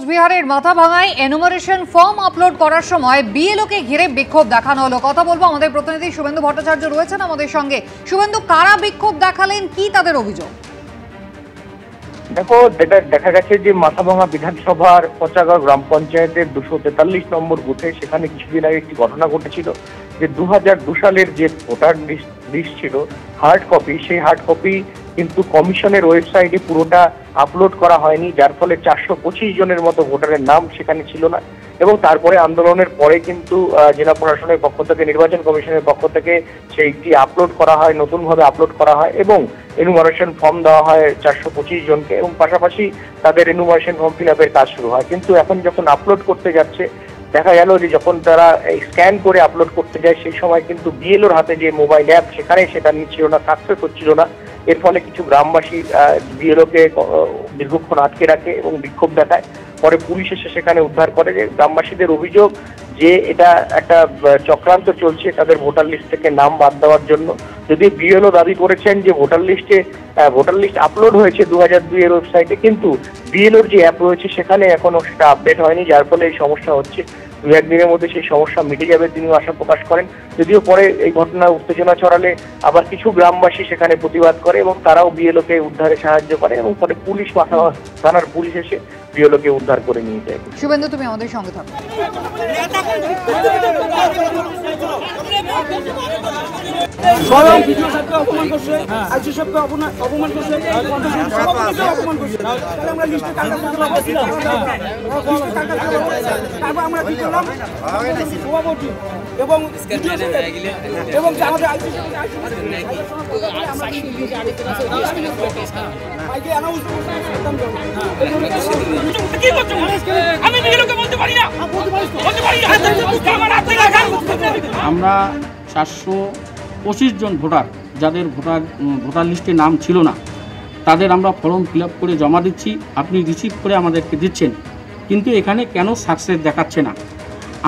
কোচবিহারের মাথাভাঙায় enumeration form upload করার সময় বিএলওকে ঘিরে বিক্ষোভ দেখানো হলো। কথা বলবো, আমাদের প্রতিনিধি শুভেন্দু ভট্টাচার্য রয়েছেন আমাদের সঙ্গে। শুভেন্দু, কারা বিক্ষোভ দেখালেন, কি তাদের অভিযোগ? দেখো, যেটা দেখা গেছে যে মাথাভাঙা বিধানসভার পচাগড় গ্রাম পঞ্চায়েতের 243 নম্বর বুথে সেখানে কিছুদিন আগে একটি ঘটনা ঘটেছিল যে 2002 সালের যে ভোটার লিস্ট ছিল হার্ড কপি, সেই হার্ড কপি কিন্তু কমিশনের ওয়েবসাইটে পুরোটা আপলোড করা হয়নি, যার ফলে 425 জনের মতো ভোটারের নাম সেখানে ছিল না। এবং তারপরে আন্দোলনের পরে কিন্তু জেলা প্রশাসনের পক্ষ থেকে, নির্বাচন কমিশনের পক্ষ থেকে সেইটি আপলোড করা হয়, নতুনভাবে আপলোড করা হয় এবং এনুমারেশন ফর্ম দেওয়া হয় 425 জনকে এবং পাশাপাশি তাদের এনুমারেশন ফর্ম ফিল আপের কাজ শুরু হয়। কিন্তু এখন যখন আপলোড করতে যাচ্ছে দেখা গেল যে যখন তারা স্ক্যান করে আপলোড করতে যায় সেই সময় কিন্তু বিএলওর হাতে যে মোবাইল অ্যাপ সেখানে সেটা নিচ্ছিল না, সাকসেস হচ্ছিল না। এর ফলে কিছু গ্রামবাসী বিএলওকে দীর্ঘক্ষণ আটকে রাখে এবং বিক্ষোভ দেখায়। পরে পুলিশ এসে সেখানে উদ্ধার করে। যে গ্রামবাসীদের অভিযোগ যে এটা একটা চক্রান্ত চলছে তাদের ভোটার লিস্ট থেকে নাম বাদ দেওয়ার জন্য। যদি বিএলও দাবি করেছেন যে ভোটার লিস্ট আপলোড হয়েছে 2002 এর ওয়েবসাইটে, কিন্তু বিএলওর যে অ্যাপ রয়েছে সেখানে এখনো সেটা আপডেট হয়নি, যার ফলে এই সমস্যা হচ্ছে। 2-1 দিনের মধ্যে সেই সমস্যা মিটে যাবে তিনিও আশা প্রকাশ করেন। যদিও পরে এই ঘটনা উত্তেজনা ছড়ালে আবার কিছু গ্রামবাসী সেখানে প্রতিবাদ করে এবং তারাও বিএলওকে উদ্ধারে সাহায্য করে এবং পরে পুলিশ থানার পুলিশ এসে বিএলওকে উদ্ধার করে নিয়ে যায়। শুভেন্দু, তুমি আমাদের সঙ্গে থাকো। আমরা 425 জন ভোটার যাদের ভোটার লিস্টে নাম ছিল না তাদের আমরা ফর্ম ফিল আপ করে জমা দিচ্ছি, আপনি রিসিভ করে আমাদেরকে দিচ্ছেন, কিন্তু এখানে কেন সাকসেস দেখাচ্ছে না?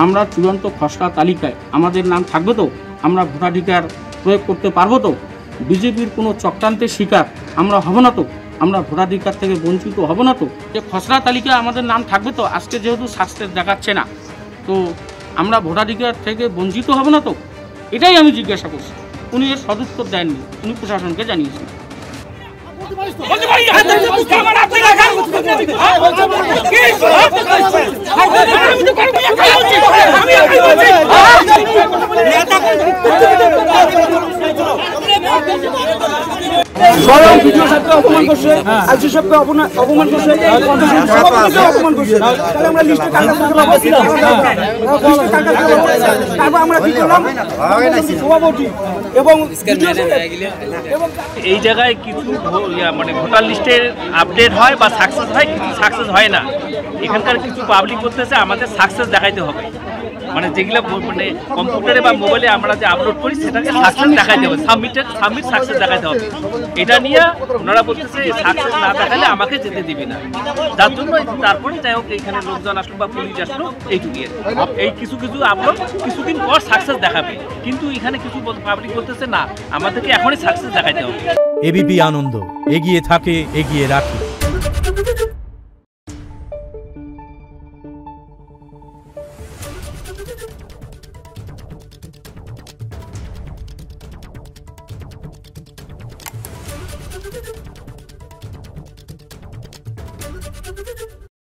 আমরা চূড়ান্ত খসড়া তালিকায় আমাদের নাম থাকবে তো? আমরা ভোটাধিকার প্রয়োগ করতে পারবো তো? বিজেপির কোনো চক্রান্তের শিকার আমরা হব না তো? আমরা ভোটাধিকার থেকে বঞ্চিত হব না তো? যে খসড়া তালিকায় আমাদের নাম থাকবে তো? আজকে যেহেতু সাকসেস দেখাচ্ছে না, তো আমরা ভোটাধিকার থেকে বঞ্চিত হব না তো? এটাই আমি জিজ্ঞাসা করছি। উনি এর সদুত্তর দেননি, উনি প্রশাসনকে জানিয়েছেন। অপমান করছে, আইসি সাহেবকে অপমান করছে, অপমান করছে। তাহলে আমরা লিস্টে তারপর আমরা কি করলাম? সভাপতি এবং এই জায়গায় কিছু মানে ভোটার লিস্টের আপডেট হয় বা সাকসেস হয়, কিছু সাকসেস হয় না। এখানকার কিছু পাবলিক বলতেছে আমাদের সাকসেস দেখাইতে হবে, মানে যেগুলো মানে কম্পিউটারে বা মোবাইলে আমরা যে আপলোড করি সেটাকে সাকসেস দেখাইতে হবে, সাবমিট সাকসেস দেখাইতে হবে। এটা নিয়ে ওনারা বলতেছে সাকসেস না দেখালে আমাকে যেতে দিবে না, যার জন্য তারপরে যাই হোক এখানে লোকজন আসলো বা পুলিশ আসলো, এইটুকু। এই কিছু আপলোড কিছুদিন পর সাকসেস দেখাবে, কিন্তু এখানে কিছু পাবলিক বলতেছে না, আমাদেরকে এখনই সাকসেস দেখাইতে হবে। এবিপি আনন্দ, এগিয়ে থাকে, এগিয়ে রাখে। Thank you.